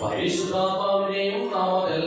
പരിശുദ്ധാത്മാവിനെയും നാമത്തിൽ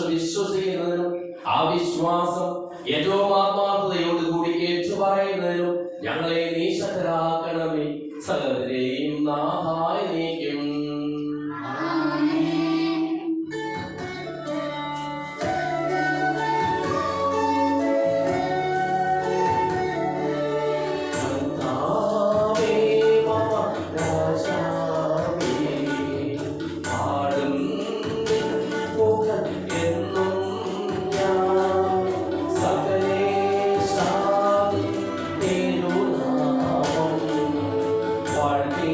വിശ്വസിക്കുന്നതിനും ആ വിശ്വാസം ഏറ്റവും ആത്മാർത്ഥതയോടുകൂടി ഏറ്റുപറയുന്നതിനും ഞങ്ങളെ നീ ശക്തരാക്കണമേ. സകലരെയും നാഥായ നീക്കും. வாழ்க்கை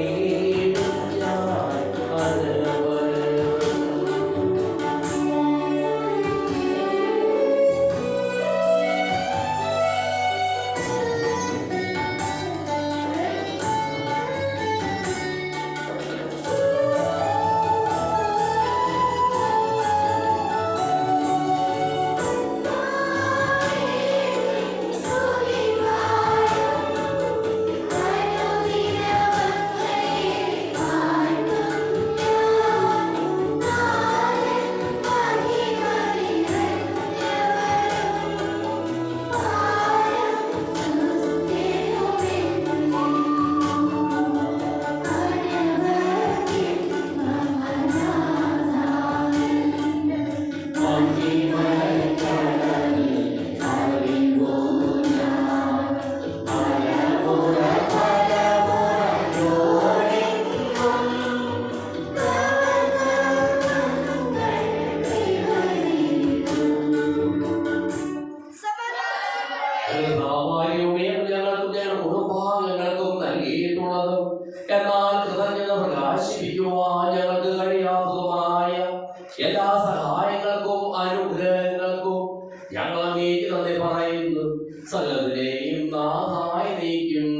ഞങ്ങൾക്കും ഞങ്ങളുടെ കുടുംബാംഗങ്ങൾക്കും നൽകിയിട്ടുള്ളതും എന്നാൽ കൃതജ്ഞത പ്രകാശിപ്പിക്കുവാൻ ഞങ്ങൾക്ക് കഴിയാത്തതുമായ എല്ലാ സഹായങ്ങൾക്കും അനുഗ്രഹങ്ങൾക്കും ഞങ്ങൾ അങ്ങേക്ക് നന്ദി പറയുന്നു. സകലതിനെയും നാഥായി നീക്കും.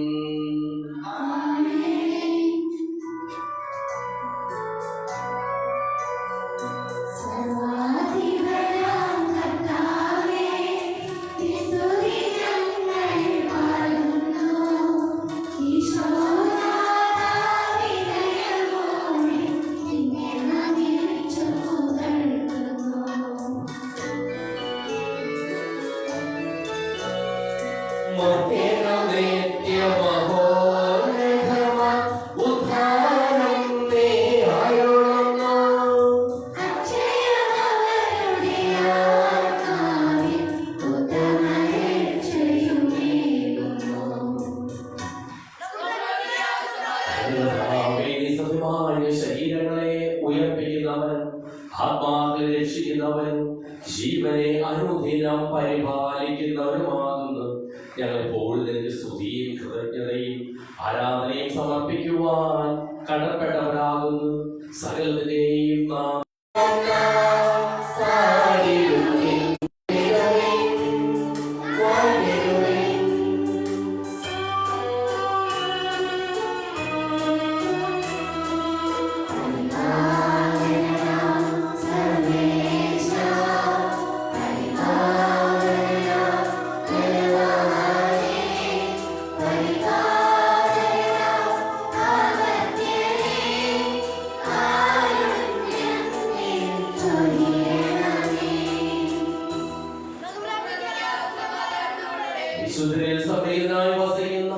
ശരീരങ്ങളെ ഉയർപ്പിക്കുന്നവൻ, ആത്മാക്കളെ രക്ഷിക്കുന്നവൻ, ജീവനെ അനുദിനം പരിപാലിക്കുന്നവനുമാകുന്നു. ഞങ്ങളെപ്പോഴും നിന്റെ സ്തുതിയും കൃതജ്ഞതയും ആരാധനയും സമർപ്പിക്കുവാൻ കടപ്പെട്ടവരാകുന്നു. സകലതിനെയും നാം വിശുദ്ധരിൽ സഭയിലായി വസിക്കുന്ന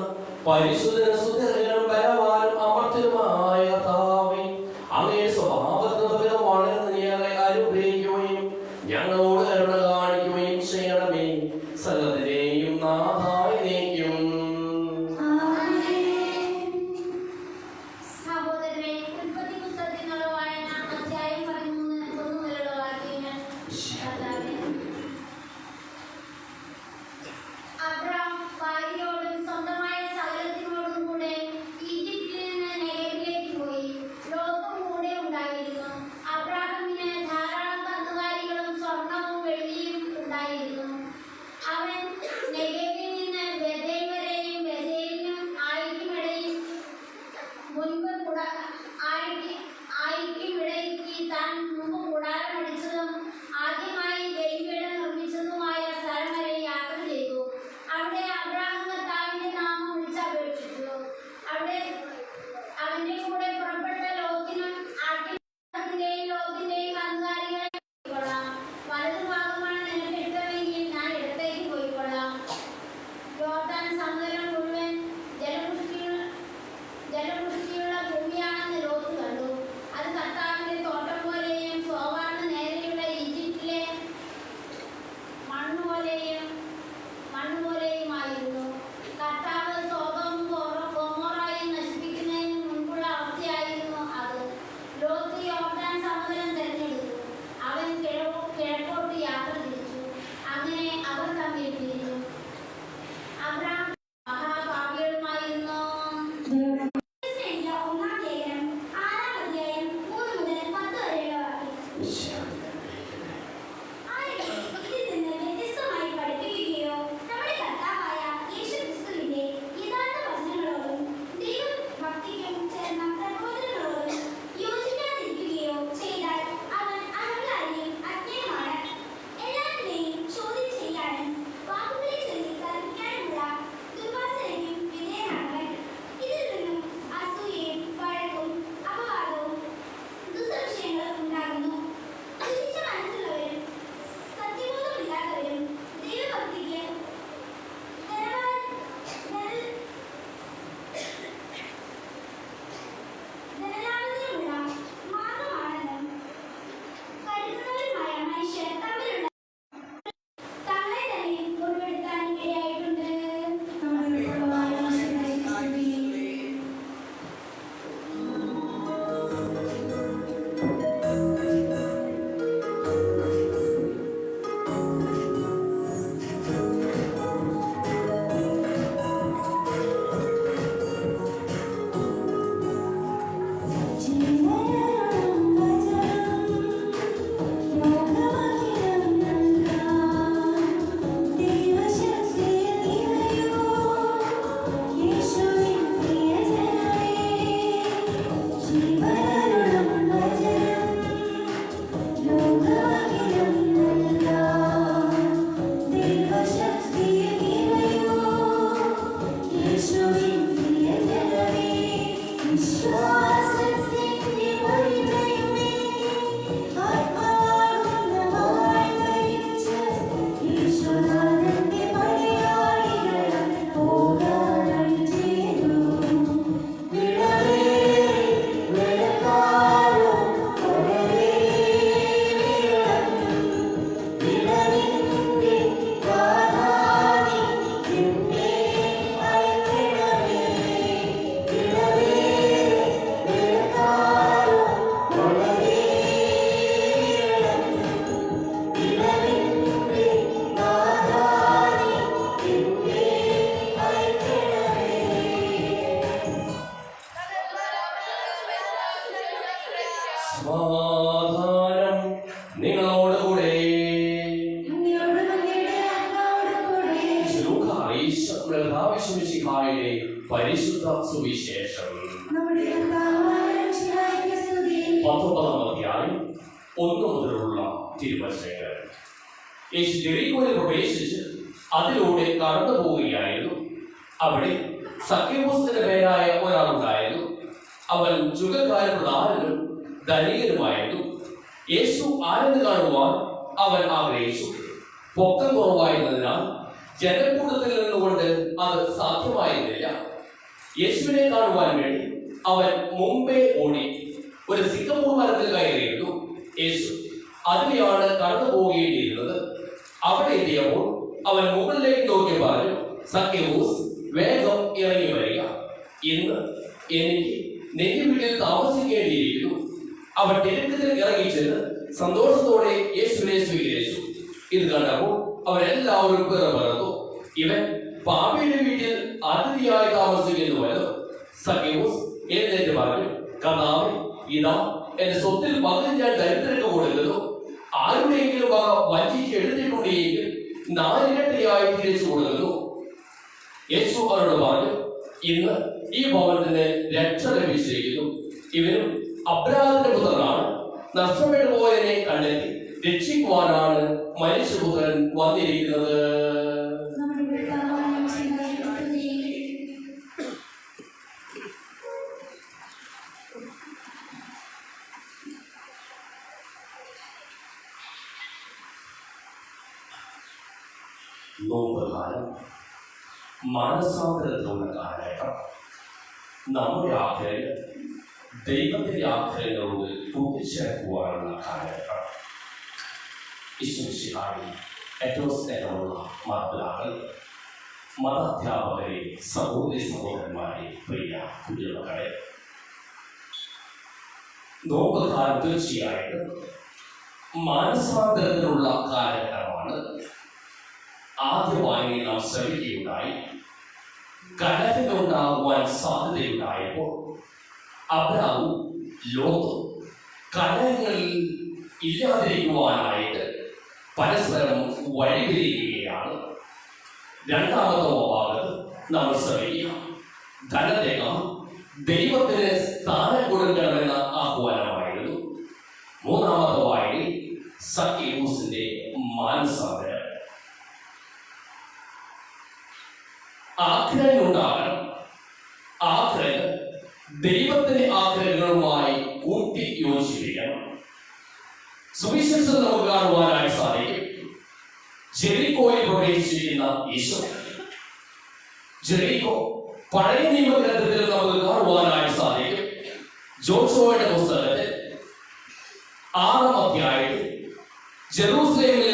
പരിശുദ്ധനും സുധീരനും ബലവാനും അമർത്യനുമായ കർത്താവേ, അങ്ങേ സ്വഭാവത്തിന് വളർന്ന് ഞങ്ങളെ അനുഗ്രഹിക്കുകയും ഞങ്ങളോട് കരുണ കാണിക്കുകയും ചെയ്യണമേ. സകലതിനെയും നാഥായി നീക്കും. സ്വന്തമായ സകലത്തിനോടും കൂടെ ഈജിപ്തിൽ നിന്ന് നേരിലേക്ക് പോയി. യേശുമിശിഹായുടെ പരിശുദ്ധ സുവിശേഷം. 19-ാം അധ്യായം 1 മുതലുള്ള തിരുവചനങ്ങൾ. യേശു ജെറിക്കോയിൽ പ്രവേശിച്ച് അതിലൂടെ കടന്നു പോവുകയായിരുന്നു. അവിടെ സക്കേവൂസിന്റെ പേരായ ഒരാളുണ്ടായിരുന്നു. അവൻ ചുങ്കക്കാരൻ പ്രധാനനും ധനികനുമായിരുന്നു. യേശു ആരെന്ന് കാണുവാൻ അവൻ ആഗ്രഹിച്ചു. പൊക്കം കുറവായിരുന്നതിനാൽ ജനക്കൂട്ടത്തിൽ നിന്നുകൊണ്ട് അത് സാധ്യമായിരുന്നില്ല. യേശുവിനെ കാണുവാൻ വേണ്ടി അവൻ മുമ്പേ ഓടി ഒരു സിക്കമൂർ മരത്തിൽ കയറിയിരുന്നു. യേശു അതിനെയാണ് കടന്നു പോകേണ്ടിയിരുന്നത്. അവിടെ എത്തിയപ്പോൾ അവൻ മുകളിലേക്ക് നോക്കി പറഞ്ഞു, സക്കേവൂസ്, വേഗം ഇറങ്ങി വരിക. ഇന്ന് എനിക്ക് നിന്റെ വീട്ടിൽ താമസിക്കേണ്ടിയിരിക്കുന്നു. അവൻ തിരക്കത്തിൽ ഇറങ്ങിച്ചെന്ന് സന്തോഷത്തോടെ യേശുവിനെ സ്വീകരിച്ചു. ഇത് കണ്ടപ്പോൾ അവരെല്ലാവരും പിറന്നു, ഇവൻ പാപിയുടെ വീട്ടിൽ അതിഥിയായി താമസിക്കുന്നുവല്ലോ. സക്കേവൂസ് എഴുന്നേറ്റ് പറഞ്ഞു, കർത്താവേ, ഇതാ എന്റെ സ്വത്തിൽ പകുതി ഞാൻ ദരിദ്രർക്ക് കൊടുക്കുന്നു. ആരുടെയെങ്കിലും വക വഞ്ചിച്ച് എടുത്തിട്ടുണ്ടെങ്കിൽ 4 ഇരട്ടിയായി തിരിച്ചു കൊടുക്കുന്നു. യേശു അവരോട് പറഞ്ഞു, ഇന്ന് ഈ ഭവനത്തിന് രക്ഷ ലഭിച്ചിരിക്കുന്നു. ഇവനും അബ്രാഹാമിന്റെ പുത്രനാണ്. നഷ്ടപ്പെട്ടു പോയതിനെ കണ്ടെത്തി രക്ഷിക്കുവാനാണ് മനുഷ്യപുത്രൻ വന്നിരിക്കുന്നത്. നോമ്പുകാലം മാനസാന്തരത്തിലുള്ള കാലഘട്ടം. നമ്മുടെ ആഗ്രഹങ്ങൾ ദൈവത്തിന്റെ ആഗ്രഹങ്ങളോട് കൂട്ടിച്ചേർക്കുവാനുള്ള കാലഘട്ടം. ഈശ്വരശിഹായി ഏറ്റവും സ്നേഹമുള്ള മാതാക്കൾ, മതാധ്യാപകരെ, സഹോദരി സഹോദരന്മാരെ, പ്രിയ കുഞ്ഞുമക്കളെ, നോമ്പുകാലം തീർച്ചയായിട്ടും മാനസാന്തരത്തിനുള്ള കാലഘട്ടമാണ്. ആദ്യമായി നാം ശ്രമിക്കുകയുണ്ടായി. കലഹങ്ങളുണ്ടാകുവാൻ സാധ്യതയുണ്ടായപ്പോൾ അബ്രാഹാമും ലോത്തും കലഹങ്ങളിൽ ഇല്ലാതിരിക്കുവാനായിട്ട് പരസ്പരം വഴിപിരിയുകയാണ്. രണ്ടാമത്തെ ഭാഗത്ത് നമ്മൾ ശ്രമിക്കുക, ധനത്തേക്കാൾ ദൈവത്തിന് സ്ഥാനം കൊടുക്കണമെന്ന ആഹ്വാനമായിരുന്നു. മൂന്നാമത്തെ വായനയിൽ സക്കേവൂസിന്റെ മാനസാന്തരം. ആഗ്രഹം ഉണ്ടാകണം. ആഗ്രഹം ദൈവത്തിന്റെ ആഗ്രഹങ്ങളുമായി കൂട്ടി യോജിപ്പിക്കണം. സുവിശേഷം നമുക്ക് കാണുവാനായി സാധിക്കും. ജെറിക്കോയിൽ പ്രവേശിച്ചിരിക്കുന്ന ഈശോ. ജെറിക്കോ പഴയ നിയമഗ്രന്ഥത്തിൽ നമുക്ക് കാണുവാനായി സാധിക്കും. ജോഷുവയുടെ പുസ്തകത്തിൽ 6-ാം അധ്യായത്തിൽ ജെറൂസലേമിൽ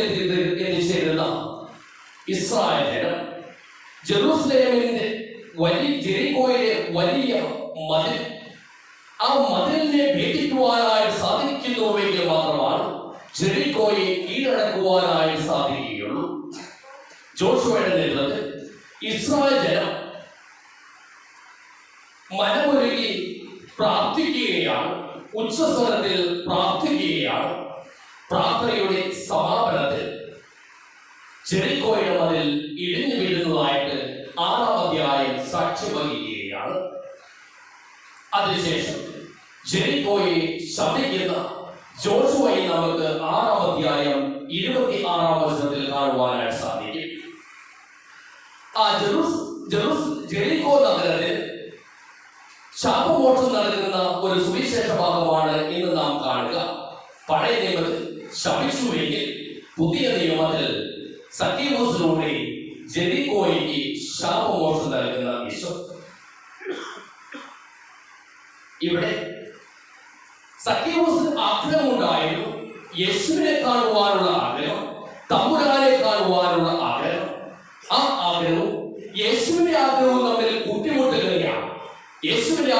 എത്തിച്ചേരുന്ന ഇസ്രായേൽ ജനം ജെറൂസലേമിന്റെ ജെറിക്കോയിലെ വലിയ മതിൽ, ആ മതിലിനെ ഭേദിക്കുവാനായിട്ട് സാധിക്കുന്നുവെങ്കിൽ മാത്രമാണ് ജെറിക്കോയെ കീഴടക്കുവാനായിട്ട് സാധിക്കുകയുള്ളൂ. ജോഷുവയുടെ നേതൃത്വത്തിൽ ഇസ്രായേൽ ജനം മനമൊരുക്കി പ്രാർത്ഥിക്കുകയാണ്. ഉച്ചസ്വരത്തിൽ പ്രാർത്ഥിക്കുകയാണ്. പ്രാർത്ഥനയുടെ സമാപനത്തിൽ ജെറിക്കോയുടെ മതിൽ ഇടിഞ്ഞു വീഴുന്നതായിട്ട് 6-ാം അധ്യായം സാക്ഷ്യം വഹിക്കുകയാണ്. അതിനുശേഷം ജെറിക്കോയെ ശപിക്കുന്ന ജോഷുവയെ നമുക്ക് 6-ാം അധ്യായം 26-ാം വചനത്തിൽ കാണുവാനായിട്ട് സാധിക്കും. ആ ജെറിക്കോ നഗരത്തിൽ ശാപമോക്ഷം നൽകുന്ന ഒരു സുവിശേഷ ഭാഗമാണ് ഇന്ന് നാം കാണുക. പഴയ നിയമത്തിൽ ശപിച്ചുവെങ്കിൽ പുതിയ നിയമത്തിൽ സക്കേവൂസിലൂടെ ജെറിക്കോയ്ക്ക് ശാപമോക്ഷം നൽകുന്ന ഈശോ. ഇവിടെ സക്കേവൂസിന് ആഗ്രഹമുണ്ടായിരുന്നു. യേശുവിനെ കാണുവാനുള്ള ആഗ്രഹം, തമ്പുരാനെ കാണുവാനുള്ള ആഗ്രഹം. ആ ആഗ്രഹവും യേശുവിന്റെ ആഗ്രഹവും തമ്മിൽ കൂട്ടിമുട്ടുകയാണ്. യേശുവിന്റെ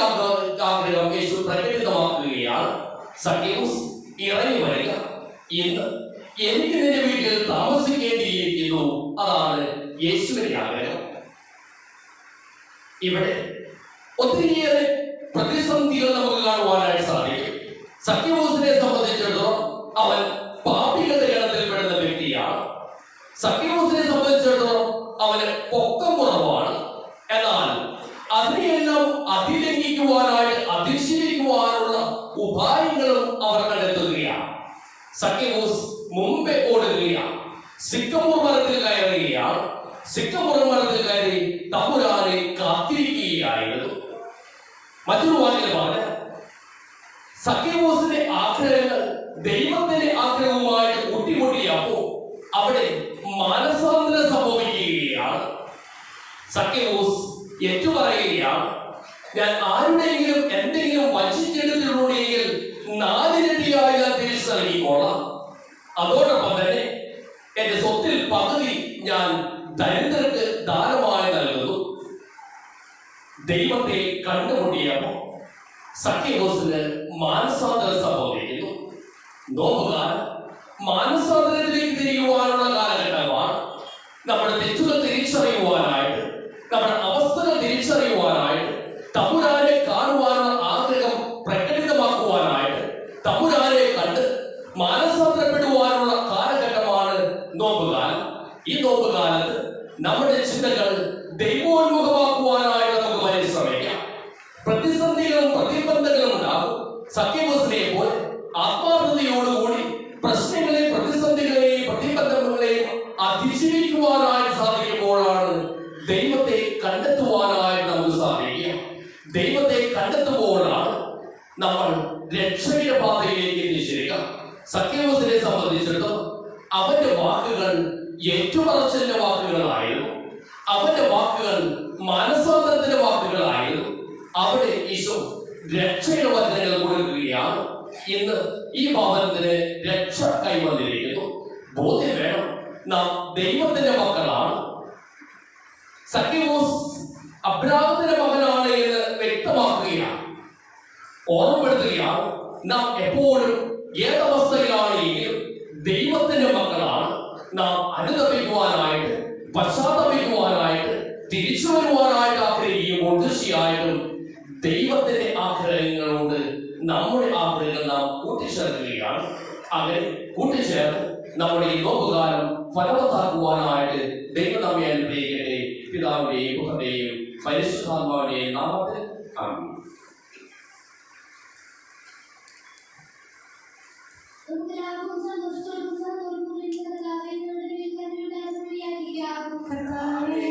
ആഗ്രഹം യേശു പ്രകടിതമാക്കുകയാണ്. സക്കേവൂസ്, ഇറങ്ങി വരിക. ഇന്ന് എനിക്ക് നിന്റെ വീട്ടിൽ താമസിക്കേണ്ടിയിരിക്കുന്നു. അതാണ് യേശുവിന്റെ ആഗ്രഹം. ഇവിടെ ഒത്തിരിയേറെ പ്രതിസന്ധികൾ നമുക്ക് കാണുവാനായിട്ട് സാധിക്കും. സക്കേവൂസിനെ സംബന്ധിച്ചിടത്തോളം അവൻ പാപികളുടെ ഗണത്തിൽ പെടുന്ന വ്യക്തിയാണ്. സക്കേവൂസിനെ സംബന്ധിച്ചിടത്തോളം അവന് പൊക്കം കുറവാണ്. എന്നാൽ അതിനെയെല്ലാം അതിലംഘിക്കുവാനായിട്ട് അതിശയിക്കുവാനുള്ള ഉപായങ്ങളും അവർ കണ്ടെത്തുകയാണ്. സഖ്യവൂസ് മുമ്പേ ഓടുകയാണ്. സിക്കമോർ മരത്തിൽ കയറുകയാണ്. സിക്കമോർ മരത്തിൽ കയറി തമ്പുരാനെ കാത്തിരിക്കുകയായിരുന്നു. മറ്റൊരു വാക്കിൽ പറഞ്ഞ സഖ്യവൂസിന്റെ ആഗ്രഹങ്ങൾ ദൈവത്തിന്റെ ആഗ്രഹവുമായിട്ട് കൂട്ടിമുട്ടിയപ്പോ അവിടെ മാനസാന്തരം സംഭവിക്കുകയാണ്. സഖ്യവൂസ് ഏറ്റുപറയുകയാണ്, ഞാൻ ആരുടെയെങ്കിലും എന്തെങ്കിലും വഞ്ചിച്ചെടുത്തിട്ടുണ്ടെങ്കിൽ 4 ഇരട്ടിയായി ഞാൻ തിരിച്ചു നൽകിക്കോളാം. അതോടൊപ്പം തന്നെ എന്റെ സ്വത്തിൽ പകുതി ഞാൻ ദരിദ്രർക്ക് ദാനമായി നൽകുന്നു. ദൈവത്തെ കണ്ടുമുട്ടിയപ്പോൾ സഖ്യവൂസിന് മാനസാന്തരം സംഭവിക്കുന്നു. നോമ്പുകാലം മാനസാന്തരത്തിലേക്ക് തിരിയുവാനുള്ള കാലഘട്ടമാണ്. നമ്മുടെ തെറ്റുകൾ തിരിച്ചറിയുവാനായിട്ട്, നമ്മുടെ അവസ്ഥകൾ തിരിച്ചറിയുവാനായിട്ട്, തമ്പുരാനെ കാണുവാനുള്ള ആഗ്രഹം പ്രകടിതമാക്കുവാനായിട്ട്, തമ്പുരാനെ കണ്ട് മാനസാന്തരപ്പെടുവാനുള്ള കാലഘട്ടമാണ് നോമ്പുകാലം. ഈ നോമ്പുകാലത്ത് നമ്മുടെ ചിന്തകൾ ദൈവോന്മുഖമാക്കുവാനായിട്ട് നമുക്ക് പരിശ്രമിക്കാം. പ്രതിസന്ധികളും പ്രതിബന്ധങ്ങളും ഉണ്ടാകും. സഖ്യവൂസിനെ പോലെ ആത്മാർത്ഥതയോടുകൂടി പ്രശ്നങ്ങളെയും പ്രതിസന്ധികളെയും പ്രതിബന്ധങ്ങളെയും അതിജീവിക്കുവാനായിട്ട് സാധിക്കുമ്പോഴാണ് ദൈവത്തെ കണ്ടെത്തുവാനായിട്ട് നമുക്ക് സാധിക്കുക. ദൈവത്തെ കണ്ടെത്തുമ്പോഴാണ് നമ്മൾ രക്ഷയുടെ പാതയിലേക്ക് എത്തിച്ചേരുക. സഖ്യവൂസിനെ സംബന്ധിച്ചിടത്തോളം അവന്റെ വാക്കുകൾ ഏറ്റുപറച്ചിലിന്റെ വാക്കുകളായിരുന്നു. അവന്റെ വാക്കുകൾ മാനസാന്തരത്തിന്റെ വാക്കുകളായിരുന്നു. അവിടെ ഈശോ രക്ഷയുടെ വചനങ്ങൾ കൊടുക്കുകയാണ്. ഇന്ന് ഈ ഭവനത്തിന് രക്ഷ കൈവന്നിരിക്കുന്നു. ബോധ്യം വേണം, നാം ദൈവത്തിന്റെ മക്കളാണ്. സഖ്യവൂസ് അബ്രാഹത്തിന്റെ മകനാണ് എന്ന് വ്യക്തമാക്കുകയാണ്, ഓർമ്മപ്പെടുത്തുകയാണ്. നാം എപ്പോഴും ഏതവസ്ഥയിലാണെങ്കിലും ദൈവത്തിന്റെ മക്കളാണ്. നാം അനുതപിക്കുവാനായിട്ട്, പശ്ചാത്തപിക്കുവാനായിട്ട്, തിരിച്ചു വരുവാനായിട്ട് ആഗ്രഹിക്കുമ്പോൾ തീർച്ചയായിട്ടും ദൈവത്തിന്റെ ആഗ്രഹങ്ങളോട് നമ്മുടെ ആഗ്രഹങ്ങൾ നാം കൂട്ടിച്ചേർക്കുകയാണ്. അങ്ങനെ കൂട്ടിച്ചേർന്ന് നമ്മുടെ ഈ നോമ്പുകാലം ഫലവത്താക്കുവാനായിട്ട് ദൈവം നമ്മെ അനുഗ്രഹിക്കട്ടെ. പിതാവിന്റെയും പുത്രന്റെയും പരിശുദ്ധാത്മാവിന്റെയും നാമത്തിൽ ആമേൻ. കർത്താവേ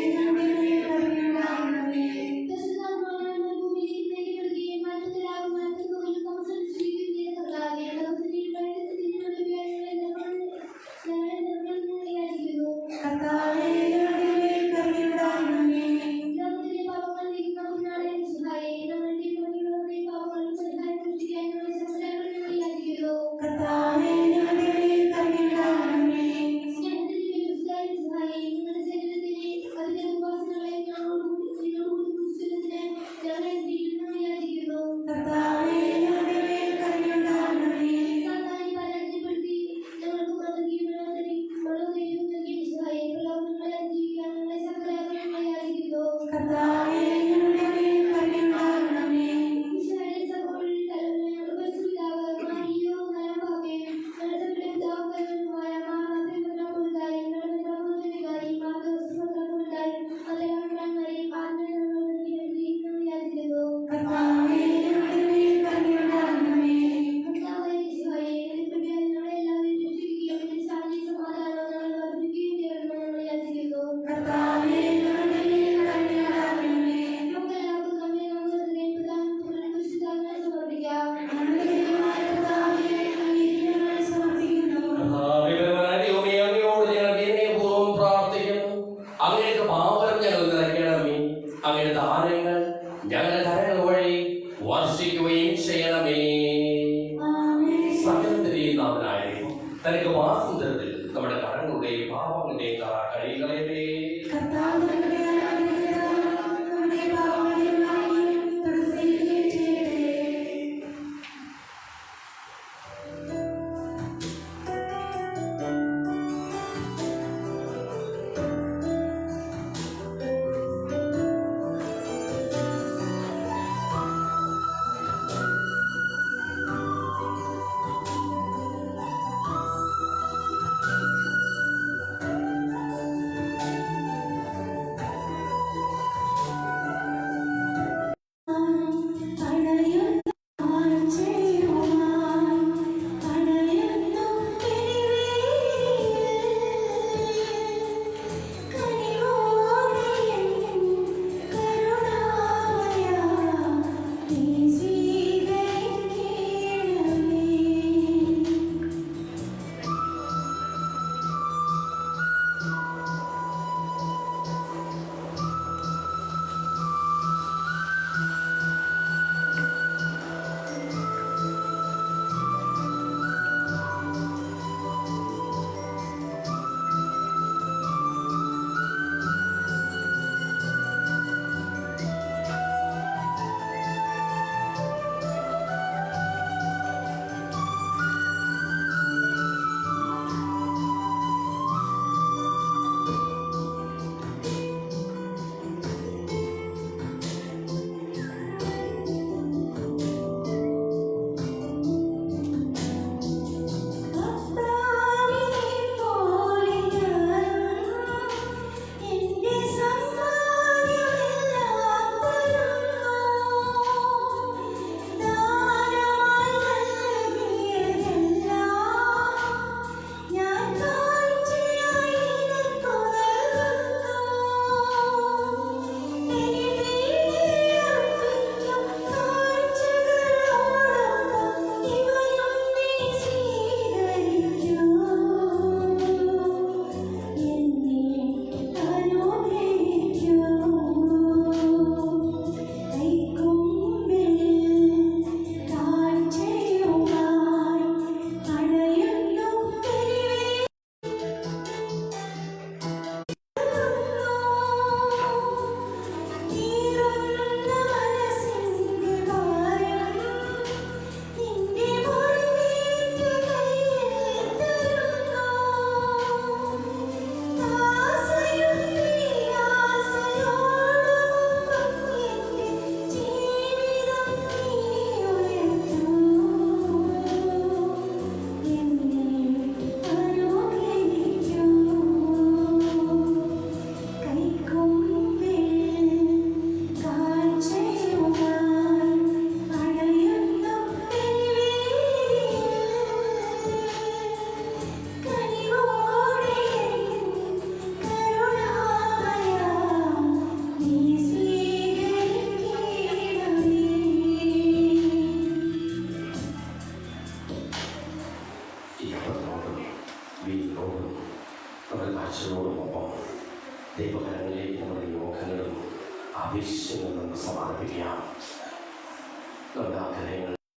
പ്രാർത്ഥിച്ചു സമർപ്പിക്കാം.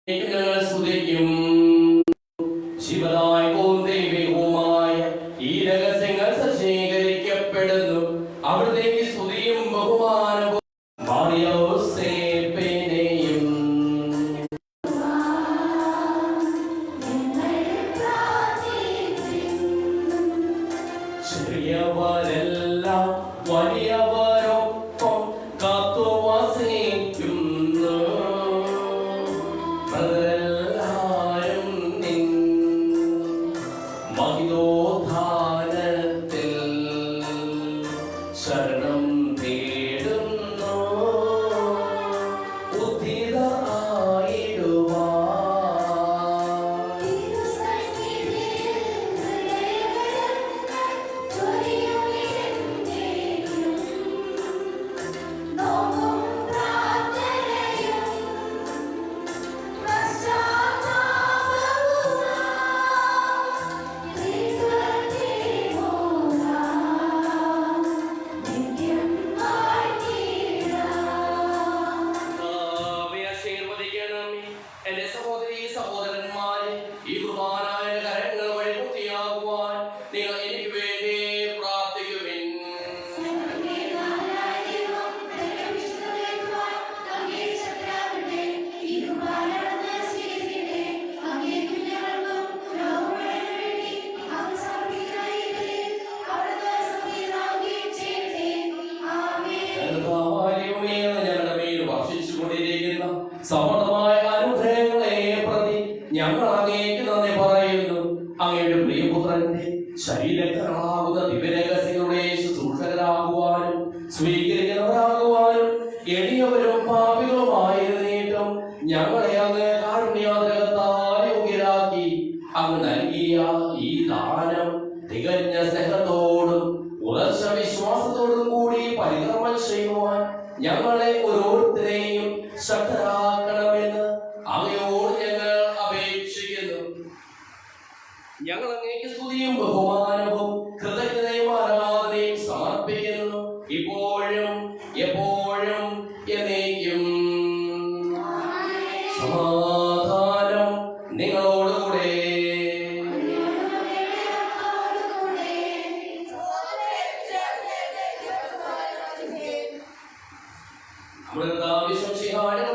ഞങ്ങൾ സ്തുതിക്കും. ശിവനായകവും ദൈവികവുമായ ഈ രഹസ്യങ്ങൾ സജ്ജീകരിക്കപ്പെടുന്നു. അവിടത്തേക്ക് സ്തുതിയും ബഹുമാനവും മാറിയോസേപ്പിനെയും ചെറിയവരെല്ലാം വലിയവരൊപ്പം കാത്തുവസിക്കുന്നു. എല്ലാരും നിൻ മഹിതോദ്ധാനത്തിൽ ശരണം തേടുന്നു. എന്റെ സഹോദരീ സഹോദരന്മാരെ, ഈ കുർബാനായ കരങ്ങൾ വഴി പൂർത്തിയാകുവാൻ നിങ്ങൾ എനിക്ക് വേണ്ടി പ്രാർത്ഥിക്കുവിൻ. ഞങ്ങളുടെ മേൽ ഭക്ഷിച്ചുകൊണ്ടിരിക്കുന്ന സമൃദ്ധമായ അനുഗ്രഹങ്ങളെ പ്രതി ഞങ്ങൾ അങ്ങേക്ക് നന്ദി പറയുന്നു. അങ്ങയുടെ പ്രിയപുത്രന്റെ ശരീരങ്ങളാകുന്ന ദിവ്യരഹസ്യങ്ങളുടെ ശുശ്രൂഷകരാകുവാനും സ്വീകരിക്കുന്നവരാകുവാനും എളിയവരും പാപികളുമായിരുന്നിട്ടും ഞങ്ങളെ അങ്ങ് കാരുണ്യാദ്രകത്താൽ യോഗ്യരാക്കി അങ്ങ് നൽകിയ ഈ ദാനം തികഞ്ഞ സ്നേഹത്തോടും ഉറച്ച വിശ്വാസത്തോടും കൂടി പരികർമ്മം ചെയ്യുവാൻ ഞങ്ങളെ ഓരോരുത്തരെയും ശക്തരാക്കണമെന്ന് അങ്ങയോട് ഞങ്ങൾ അപേക്ഷിക്കുന്നു. ഞങ്ങൾ അങ്ങേക്ക് സ്തുതിയും ബഹുമാനവും കൃതജ്ഞതയും ആരാധനയും സമർപ്പിക്കുന്നു, ഇപ്പോഴും എപ്പോഴും എന്നേക്കും. സമാധാനം നിങ്ങളോടുകൂടെ.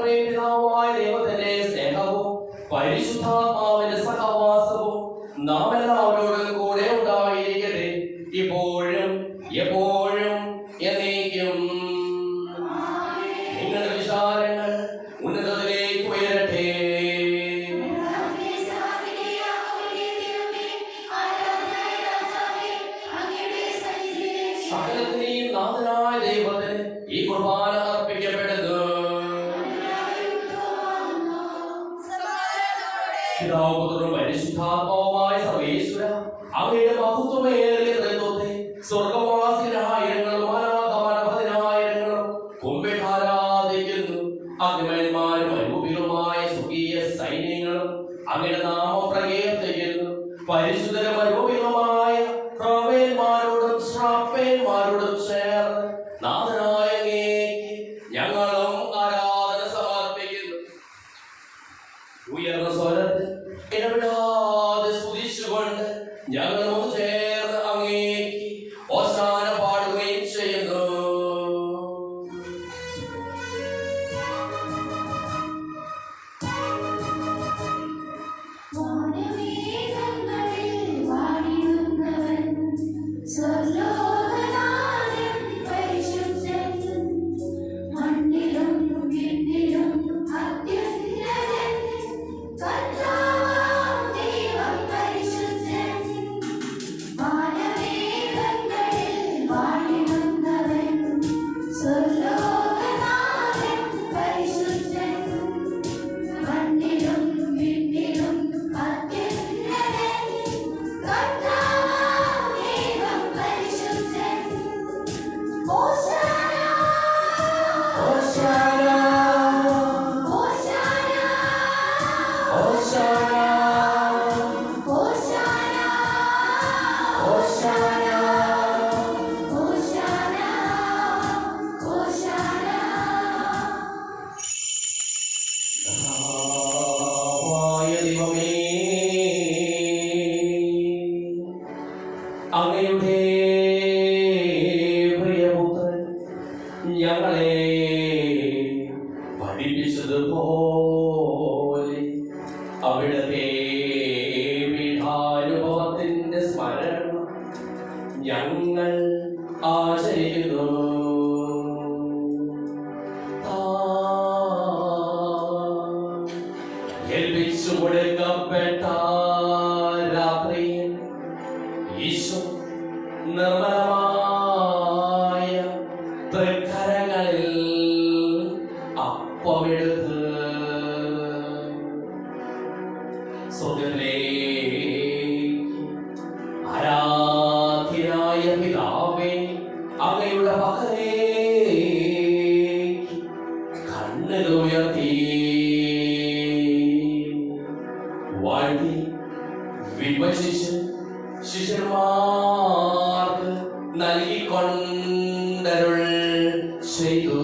പിതാവായ ദൈവത്തിന്റെ സ്നേഹവും പരിശുദ്ധാത്മാവിന്റെ സഹവാസവും നാം എല്ലാവരോടും കൂടെ ഉണ്ടായിരിക്കട്ടെ, ഇപ്പോഴും എപ്പോഴും എന്നേക്കും. നിങ്ങളുടെ വിചാരങ്ങൾ ഉന്നതത്തിലേക്ക് ഉയരട്ടെ. സകലത്തിനെയും നാഥനായ ദൈവത്തിന് ഈ കുർബാന അർപ്പിക്കപ്പെടുന്നു. പിതാവും പരിശുദ്ധാത്മാവുമായ സർവേശ്വര, അങ്ങയുടെ മഹത്വമേറിയ തത്വത്തെ സ്വർഗവാസികളായിരങ്ങളും അനാഥമനപതിനായിരങ്ങളും കുമ്പിട്ടാരാധിക്കുന്നു. അഗ്നിമന്മാരും അരൂപികളുമായ സ്വർഗീയ സൈന്യങ്ങളും അങ്ങയുടെ നാമം പ്രകീർത്തിക്കുന്നു. പരിശുദ്ധരും അരൂപികളുമായ പ്രവേന്മാരോടും ശ്രാപ്പേന്മാരോടും ചേർന്ന് നാഥനായ അങ്ങേക്ക് ഞങ്ങളും ആരാധന സമർപ്പിക്കുന്നു. ഉയർന്ന സ്വരത്തിൽ ഇടപെടാതെ സ്തുതിച്ചുകൊണ്ട് ഞങ്ങൾ ചേർന്ന് അങ്ങേക്ക് ഓശാന പാടുകയും ചെയ്യുന്നു. Hosanna, ഞങ്ങളെ പഠിപ്പിച്ചതുപോലെ അവിടുത്തെ പീഠാനുഭവത്തിന്റെ സ്മരണ ഞങ്ങൾ ആചരിക്കുന്നു. ഏൽപ്പിച്ചു കൊടുക്കപ്പെട്ട രാത്രിയിൽ ഈശോ നിർമ്മലമായ തൃക്കരങ്ങളിൽ അപ്പമെടുത്ത് സ്വർഗ്ഗത്തിലേക്ക് ആരാധ്യനായ പിതാവേ, അങ്ങയുടെ പകലേക്ക് കണ്ണുകൾ ഉയർത്തി വാഴ്ത്തി വിഭജിച്ച് ശിഷ്യന്മാർക്ക് നൽകിക്കൊണ്ടരുൾ ചെയ്തു.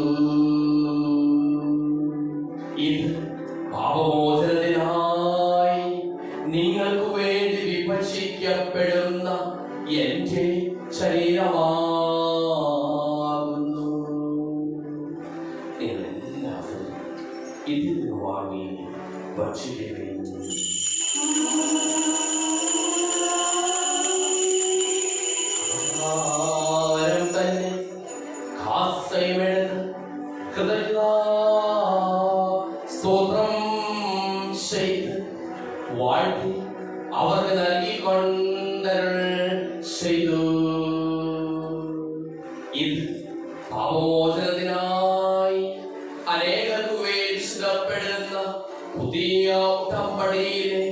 ഇത് പാപമോചനത്തിനായി നിങ്ങൾക്ക് വേണ്ടി വിഭജിക്കപ്പെടുന്ന എന്റെ ശരീരമാകുന്നു. നിങ്ങളെല്ലാവരും ഇതിൽ വാങ്ങി ഭക്ഷിക്കുകയും തന്നെ കാസയുമെടുത്ത് സ്തോത്രം ചെയ്ത് വാഴ്ത്തി അവർക്ക് നൽകിക്കൊണ്ടരുൾ ചെയ്തു. ഇത് പാപമോചനത്തിനായി അനേകർക്ക് വേണ്ടി സിദ്ധപ്പെടുന്ന പുതിയ ഉടമ്പടിയിലെ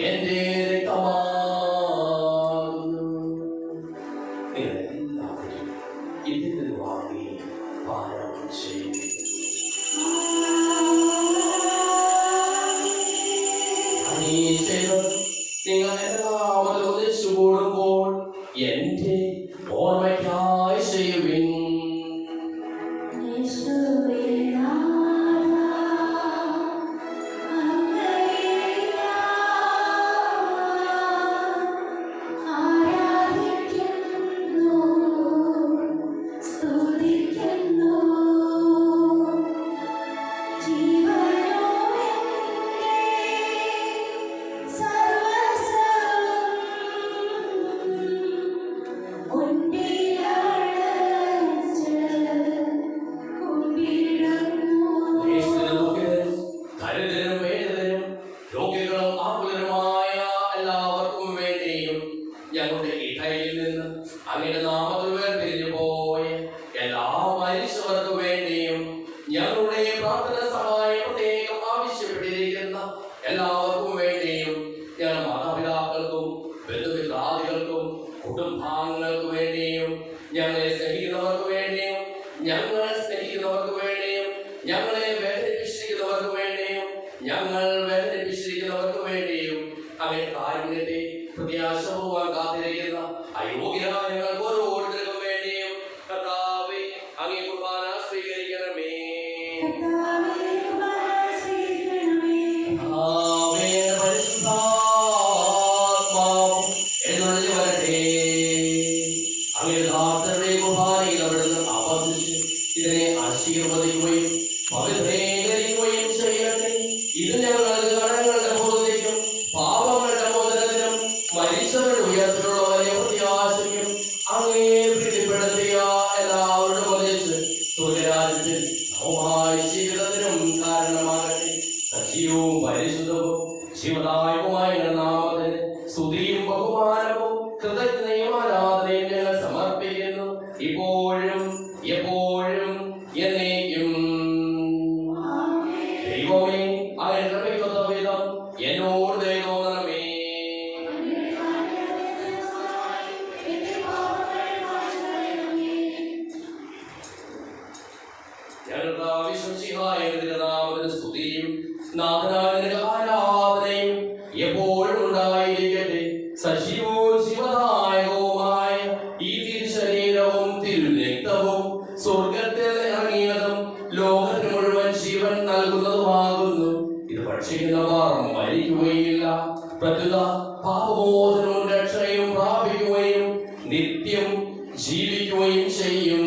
എന്റെ രക്തമാകുന്നു. നിങ്ങളെല്ലാവരും ഇതിൽ വാങ്ങി പാനം ചെയ്യും. നിങ്ങൾ എല്ലാവരും ഒന്നിച്ചു കൂടുമ്പോൾ എന്റെ ഓർമ്മയ്ക്കായി ചെയ്യുവിൻ. ഞങ്ങളുടെ ഇടയിൽ നിന്ന് അങ്ങയുടെ നാമത്തിൽ വേർപിരിഞ്ഞു പോയ എല്ലാ മരിച്ചവർക്ക് വേണ്ടിയും ഞങ്ങളുടെ പ്രാർത്ഥന സഹായം പ്രത്യേകം ആവശ്യപ്പെട്ടിരിക്കുന്ന എല്ലാവർക്കും വേണ്ടിയും ഞങ്ങളുടെ മാതാപിതാക്കൾക്കും ബന്ധുമിത്രാദികൾക്കും കുടുംബാംഗങ്ങൾക്ക് വേണ്ടിയും ഞങ്ങളെ സ്നേഹിക്കുന്നവർക്ക് വേണ്ടിയും ഞങ്ങൾ സ്നേഹിക്കുന്നവർക്ക് വേണ്ടിയും ഞങ്ങളെ വേദനിപ്പിച്ചിരിക്കുന്നവർക്ക് വേണ്ടിയും ഞങ്ങൾ വേദനിപ്പിച്ചിരിക്കുന്നവർക്ക് വേണ്ടിയും അങ്ങനെ കാരുണ്യത്തെ പ്രത്യാശപൂർവ്വം കാത്തിരിക്കുന്ന അയോഗ്യരായ ഞങ്ങൾക്ക് ഓരോരുത്തർക്കും വേണ്ടിയും കർത്താവേ അങ്ങേ കുർബാന സ്വീകരിക്കണമേ. എന്നുള്ളിൽ വരട്ടെ. അങ്ങേ ദാസരുടെ കുർബാനയിൽ അവിടുന്ന് ആവർത്തിച്ച് ഇതിനെ ആശീർവദിക്കുകയും പവിത്രീകരിക്കുകയും ചെയ്യട്ടെ. ഇത് ഞങ്ങൾക്ക് കടങ്ങളുടെ പൂർത്തിക്കും പാപങ്ങളുടെ മോചനത്തിനും മരിച്ചവരുടെ ഉയർത്തിലുള്ള വലിയ പ്രത്യാശയ്ക്കും അങ്ങേ പ്രീതിപ്പെടുത്തിയ എല്ലാവരുടെ ഒന്നിച്ച് സ്വർഗ്ഗരാജ്യത്തിൽ നവമായ ജീവിതത്തിനും കാരണമാകട്ടെ. സജീവവും പരിശുദ്ധവും ജീവദായകവുമായ നാമത്തിന് സ്തുതിയും ബഹുമാനവും കൃതജ്ഞതയും ആരാധനയും ഞങ്ങൾ സമർപ്പിക്കുന്നു, ഇപ്പോഴും എപ്പോഴും എന്നേക്കും. ദൈവമേ, അങ്ങ് കൃപയ്ക്കൊത്ത വിധം എന്നോട് ദയ തോന്നണമേ. ഞങ്ങളുടെ വിശ്വസിഹായ നാമത്തിന് സ്തുതിയും നാഥനായ ആരാധനയും എപ്പോഴും ഉണ്ടായിരിക്കട്ടെ. സജീവവും ശിവദായകവുമായ ഈ തിരുശരീരവും തിരുരക്തവും സ്വർഗത്തിൽ ഇറങ്ങിയതും ലോകത്തിന് മുഴുവൻ ജീവൻ നൽകുന്നതുമാകുന്നു. ഇത് ഭക്ഷിക്കുന്നവർ മരിക്കുകയില്ല, പ്രത്യുത പാപമോചനവും രക്ഷയും പ്രാപിക്കുകയും നിത്യം ജീവിക്കുകയും ചെയ്യും.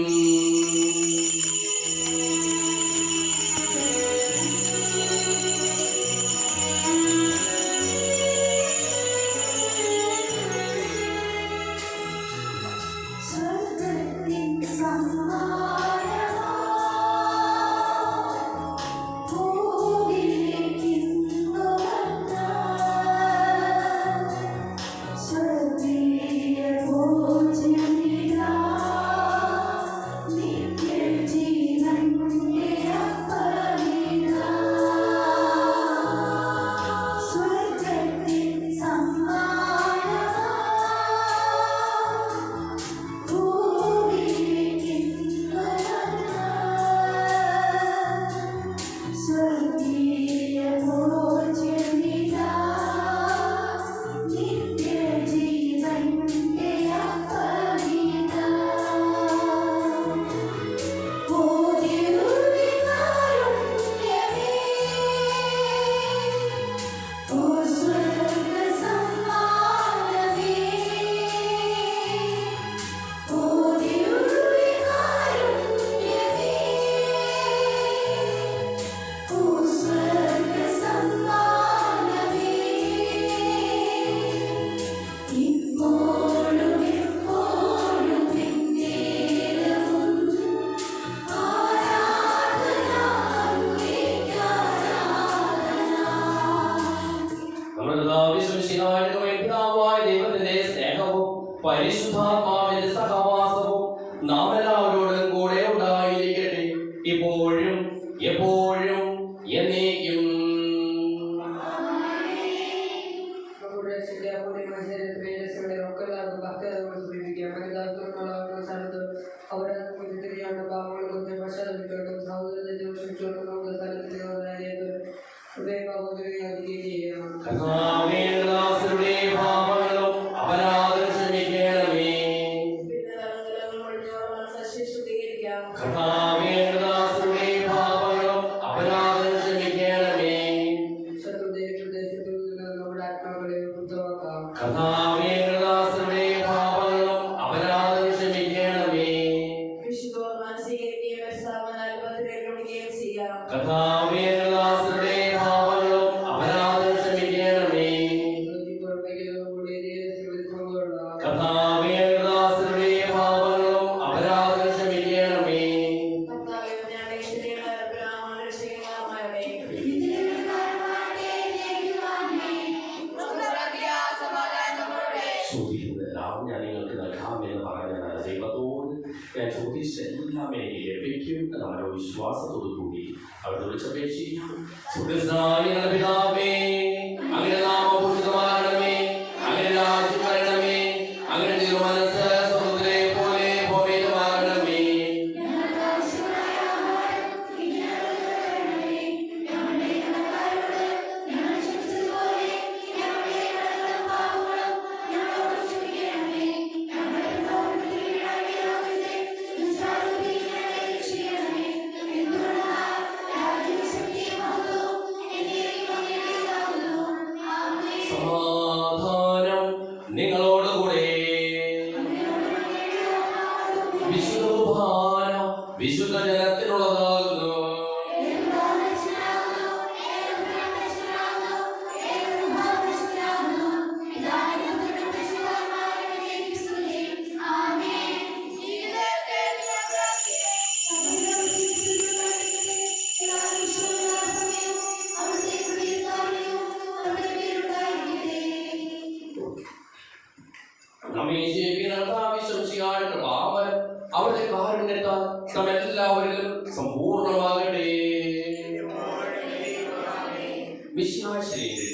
ഇപ്പോഴും എപ്പോഴും എന്നേക്കും. കർത്താവേ, പാപങ്ങളും അപരാധം ക്ഷമിക്കണമേ. കർത്താവേ, പാപങ്ങളും അപരാധം ക്ഷമിക്കണമേ. കർത്താവേ, പാപങ്ങളും അപരാധം ക്ഷമിക്കണമേ. കർത്താവേ, പാപങ്ങളും അപരാധം ക്ഷമിക്കണമേ. കർത്താവേ, പാപങ്ങളും അപരാധം ക്ഷമിക്കണമേ. ചോദിക്കുന്നതെല്ലാം ഞാൻ നിങ്ങൾക്ക് നൽകാമെന്ന് പറഞ്ഞ ദൈവത്തോട് ഞാൻ ചോദിച്ചെല്ലാം എനിക്ക് ലഭിക്കും എന്ന മനോവിശ്വാസത്തോടു കൂടി അവിടെ വിളിച്ചപേക്ഷിക്കാം. പിതാവേ, അങ്ങനെ നാമം പൂജിതമാകണമേ, അങ്ങനെ രാജ്യം വരണമേ, അങ്ങനെ തിരുമനസ്സ് സ്വർഗ്ഗത്തിലെ പോലെ ഭൂമിയിലുമാകണമേ. സമാധാനം നിങ്ങളോടുകൂടെ. വിശുദ്ധ കുർബാന വിശുദ്ധ ജനത്തിനുള്ളതാകുന്നു. നമ്മെ ജീവിക്കുന്ന കർത്താവിശ്വസിയായ പാവനം അവിടുത്തെ കാരുണ്യത്താൽ നമ്മെല്ലാവരിലും സമ്പൂർണ്ണമാകട്ടെ. വിശ്വാസത്തിലേക്ക്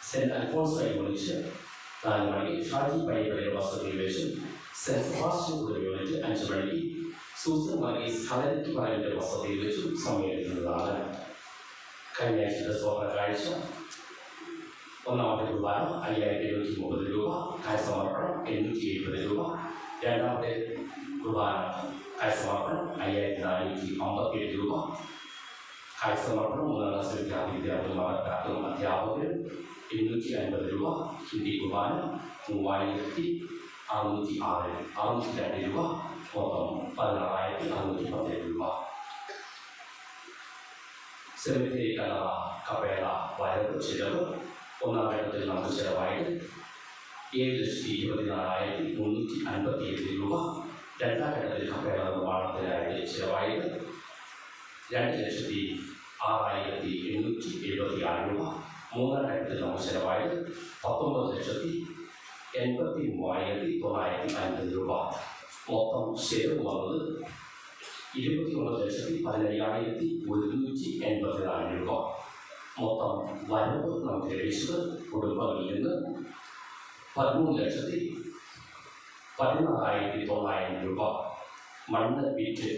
സെന്റ് അൽഫോൺസ് യൂണിറ്റ് 4 മണിക്ക് ഷാജി പൈപ്പയുടെ വസതിയിൽ വെച്ചും സെന്റ് സെബാസ്റ്റ്യൻ യൂണിറ്റ് 5 മണിക്ക് സൂസൻ മറീസ് ഹലരിക്ക് പറയുടെ വസതിയിൽ വെച്ചും സമ്മേളിക്കുന്നതാണ്. കഴിഞ്ഞ ആഴ്ചയുടെ സ്വപ്ന കാഴ്ച ഒന്നാമത്തെ കുർബാന 5730 രൂപ, കാഴ്ചസമർപ്പണം 870 രൂപ. രണ്ടാമത്തെ കുർബാന കാഴ്ചസമർപ്പണം 5457 രൂപ. കാഴ്ചസമർപ്പണം 3ാം ക്ലാസ് വിദ്യാർത്ഥികളും അധ്യാപകരും 850 രൂപ. ഹിന്ദി കുർബാന 3602 രൂപ. മൊത്തം 16,610 രൂപ. സെമിത്തേരി കലറ കപേള വരവ് ചിലവ് 1ാം ഘട്ടത്തിൽ നമുക്ക് ചിലവായത് 7,24,357 രൂപ. 2ാം ഘട്ടത്തിൽ കപേള നിർമ്മാണത്തിനായിട്ട് ചിലവായത് 2,06,876 രൂപ. 3ാം ഘട്ടത്തിൽ നമുക്ക് ചിലവായത് 19,83,950 രൂപ. മൊത്തം ചെലവ് വന്നത് 29,15,184 രൂപ. മൊത്തം വരവ് നമുക്ക് ലഭിച്ചത് കുടുംബങ്ങളിൽ നിന്ന് 13,16,900 രൂപ. മണ്ണ് വിറ്റ്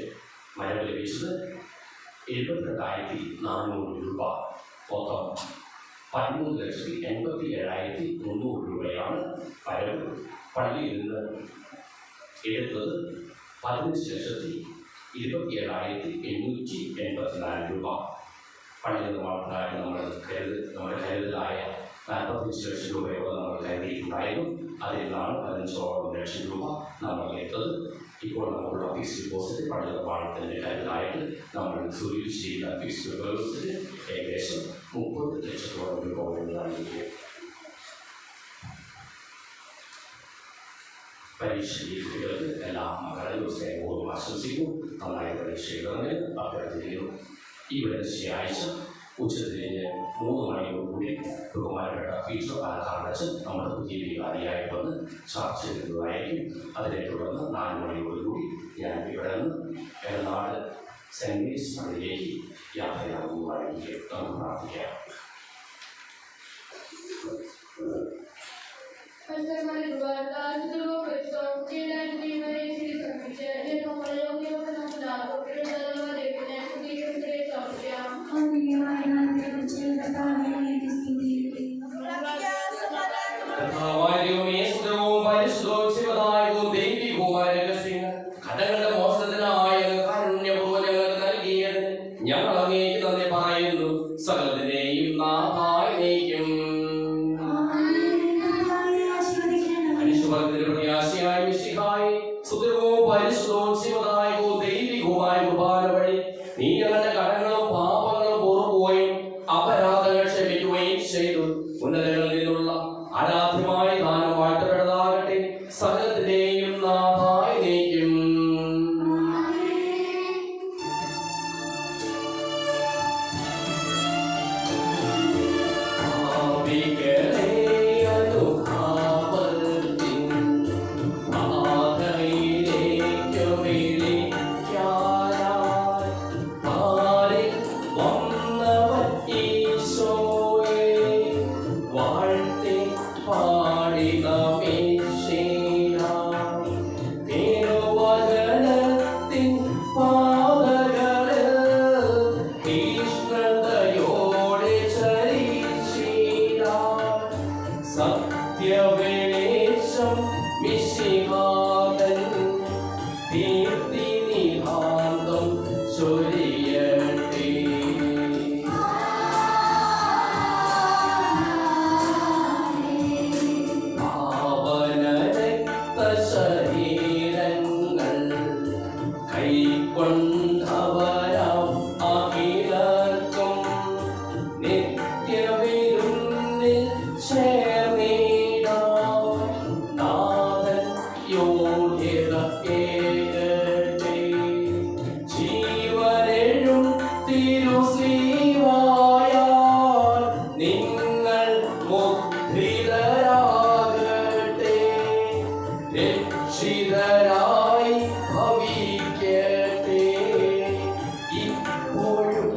വരവ് ലഭിച്ചത് 72,400 രൂപ. മൊത്തം 13,87,300 രൂപയാണ് വരവ്. പള്ളിയിൽ നിന്ന് എടുത്തത് 15,27,884 രൂപ. പള്ളി നിർമ്മാണത്തിനായി നമ്മുടെ കരുതലായ 45 ലക്ഷം രൂപയോളം നമ്മൾ കരുതിയിട്ടുണ്ടായിരുന്നു. അതിൽ നിന്നാണ് 15 ലക്ഷം രൂപ നമ്മൾ എടുത്തത്. ഇപ്പോൾ നമ്മളുള്ള ഫിക്സ്ഡ് ഡിപ്പോസിറ്റ് പള്ളി നിർമ്മാണത്തിൻ്റെ കരുതലായിട്ട് നമ്മൾ സ്വീകരിച്ച് ചെയ്യുന്ന ഫിക്സ്ഡ് ഡിപ്പോസിറ്റ് ഏകദേശം 30 ലക്ഷത്തോളം രൂപ നൽകിയിരിക്കും. പരീക്ഷയിൽ കുട്ടികൾക്ക് എല്ലാ മക്കളെയും സ്നേഹവും ആശംസിക്കും. നന്നായി പരീക്ഷ എഴുതണമെന്ന് അഭ്യർത്ഥിക്കുന്നു. ഇവിടെ ശനിയാഴ്ച ഉച്ചതിരിഞ്ഞ് 3 മണിയോടുകൂടി ബഹുമാനപ്പെട്ട പീറ്റർ പാലക്കാടച്ചൻ നമ്മുടെ പുതിയ വികാരിയായിട്ട് വന്ന് ചർച്ച ചെയ്യുന്നതായിരിക്കും. അതിനെ തുടർന്ന് 4 മണിയോടുകൂടി ഞാൻ ഇവിടെ നിന്ന് എറണാട് സെൻറ് മേരീസ് പള്ളിയിലേക്ക് യാത്രയാകുന്നതായിരിക്കും. നമുക്ക് പ്രാർത്ഥിക്കാം. കടകളുടെ മോശത്തിനായ കാരുണ്യപൂർവ്വം ഞങ്ങൾക്ക് നൽകിയത് ഞങ്ങൾ അങ്ങേക്ക് നന്ദി പറയുന്നു. സകലത്തിനെയും നാഥായി നീക്കും. മനുഷ്യവർഗത്തിന്റെ പ്രത്യാശയായ മിശിഹായി സുദൃഢവും പരിശുദ്ധവും ശിവദായകവും ദൈവികവുമായ കുർബാന വഴി നീ ഞങ്ങളുടെ കടങ്ങളും പാപങ്ങളും പൊറുക്കുകയും അപരാധങ്ങൾ ക്ഷമിക്കുകയും ചെയ്തു. ഉന്നതങ്ങളിൽ നിന്നുള്ള ആരാധ്യമായ ദാനം വാഴ്ത്തപ്പെട്ടതാകട്ടെ. സകലത്തിനെയും നാഥായി നീക്കും. സത്യവേഷം മിശിഹാതൻ ദീപ്തി നിഹാന്തം ചൊരിയട്ടെ. പാവന രക്തശരീരങ്ങൾ കൈക്കൊണ്ടവരാം അഖിലർക്കും നിത്യവിരുന്നിൽ നിങ്ങൾ മുദ്രിതരാകട്ടെ. രക്ഷിതരായി ഭവിക്കട്ടെ. ഇപ്പോഴും